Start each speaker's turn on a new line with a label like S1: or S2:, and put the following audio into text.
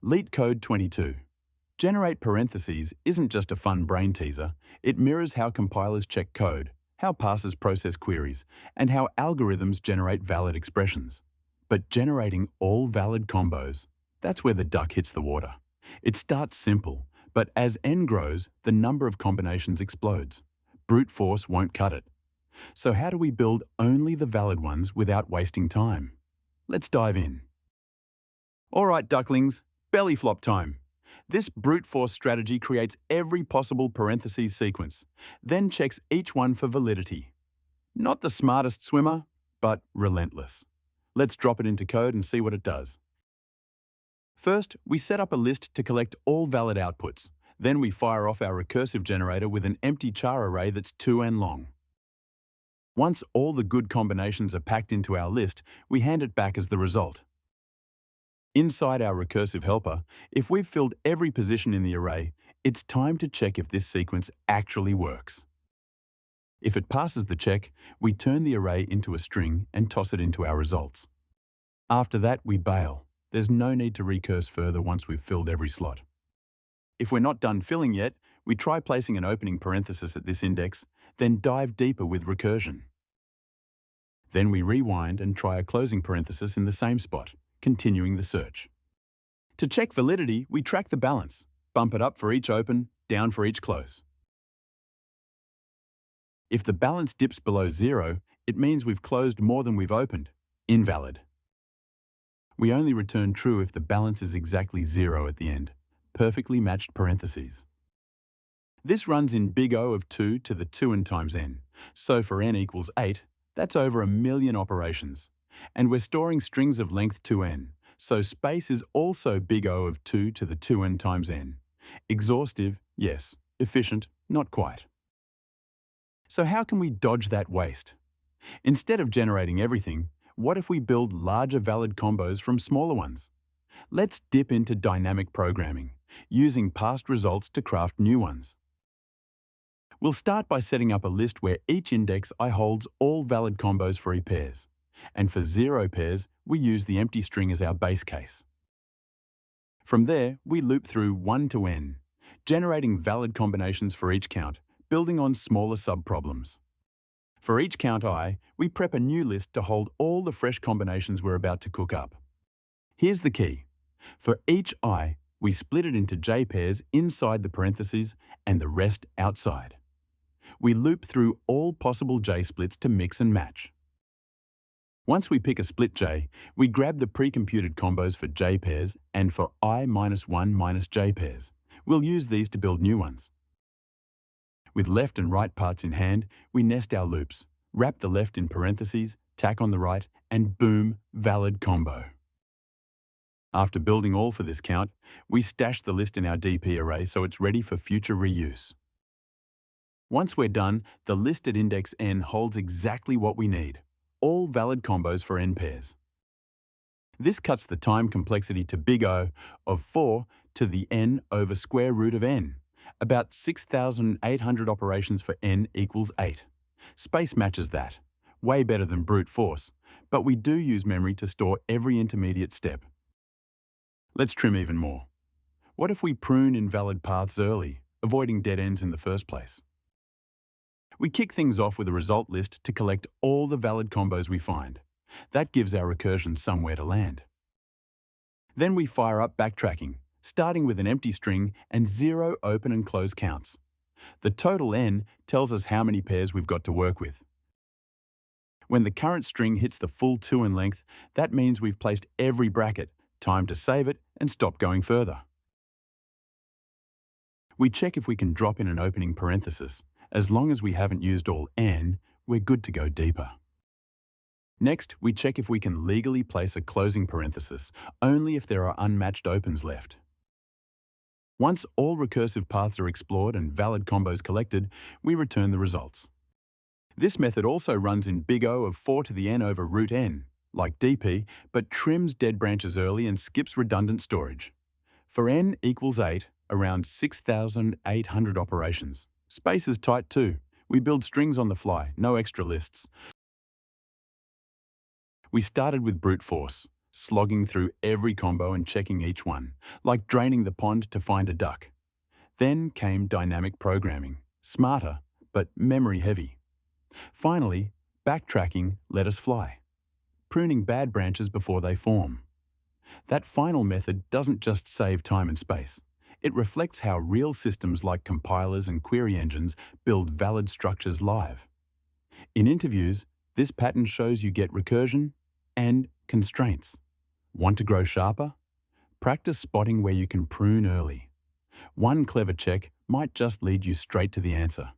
S1: LeetCode 22. Generate parentheses isn't just a fun brain teaser, it mirrors how compilers check code, how parsers process queries, and how algorithms generate valid expressions. But generating all valid combos, that's where the duck hits the water. It starts simple, but as n grows, the number of combinations explodes. Brute force won't cut it. So how do we build only the valid ones without wasting time? Let's dive in. All right, ducklings, belly flop time. This brute force strategy creates every possible parentheses sequence, then checks each one for validity. Not the smartest swimmer, but relentless. Let's drop it into code and see what it does. First, we set up a list to collect all valid outputs. Then we fire off our recursive generator with an empty char array that's 2n long. Once all the good combinations are packed into our list, we hand it back as the result. Inside our recursive helper, if we've filled every position in the array, it's time to check if this sequence actually works. If it passes the check, we turn the array into a string and toss it into our results. After that, we bail. There's no need to recurse further once we've filled every slot. If we're not done filling yet, we try placing an opening parenthesis at this index, then dive deeper with recursion. Then we rewind and try a closing parenthesis in the same spot, continuing the search. To check validity, we track the balance, bump it up for each open, down for each close. If the balance dips below 0, it means we've closed more than we've opened. Invalid. We only return true if the balance is exactly 0 at the end. Perfectly matched parentheses. This runs in big O of 2 to the 2n times n. So for n equals 8, that's over 1,000,000 operations. And we're storing strings of length 2n, so space is also big O of 2 to the 2n times n. Exhaustive, yes. Efficient, not quite. So how can we dodge that waste? Instead of generating everything, what if we build larger valid combos from smaller ones? Let's dip into dynamic programming, using past results to craft new ones. We'll start by setting up a list where each index I holds all valid combos for pairs. And for 0 pairs, we use the empty string as our base case. From there, we loop through 1 to n, generating valid combinations for each count, building on smaller subproblems. For each count I, we prep a new list to hold all the fresh combinations we're about to cook up. Here's the key. For each I, we split it into j pairs inside the parentheses and the rest outside. We loop through all possible j splits to mix and match. Once we pick a split j, we grab the pre-computed combos for j pairs and for I-1 minus j pairs. We'll use these to build new ones. With left and right parts in hand, we nest our loops, wrap the left in parentheses, tack on the right, and boom, valid combo. After building all for this count, we stash the list in our DP array so it's ready for future reuse. Once we're done, the list at index n holds exactly what we need, all valid combos for n pairs. This cuts the time complexity to big O of 4 to the n over square root of n, about 6,800 operations for n equals 8. Space matches that, way better than brute force, but we do use memory to store every intermediate step. Let's trim even more. What if we prune invalid paths early, avoiding dead ends in the first place? We kick things off with a result list to collect all the valid combos we find. That gives our recursion somewhere to land. Then we fire up backtracking, starting with an empty string and 0 open and close counts. The total n tells us how many pairs we've got to work with. When the current string hits the full 2 in length, that means we've placed every bracket. Time to save it and stop going further. We check if we can drop in an opening parenthesis. As long as we haven't used all n, we're good to go deeper. Next, we check if we can legally place a closing parenthesis, only if there are unmatched opens left. Once all recursive paths are explored and valid combos collected, we return the results. This method also runs in big O of 4 to the n over root n, like DP, but trims dead branches early and skips redundant storage. For n equals 8, around 6,800 operations. Space is tight too. We build strings on the fly, no extra lists. We started with brute force, slogging through every combo and checking each one, like draining the pond to find a duck. Then came dynamic programming, smarter, but memory-heavy. Finally, backtracking let us fly, pruning bad branches before they form. That final method doesn't just save time and space. It reflects how real systems like compilers and query engines build valid structures live. In interviews, this pattern shows you get recursion and constraints. Want to grow sharper? Practice spotting where you can prune early. One clever check might just lead you straight to the answer.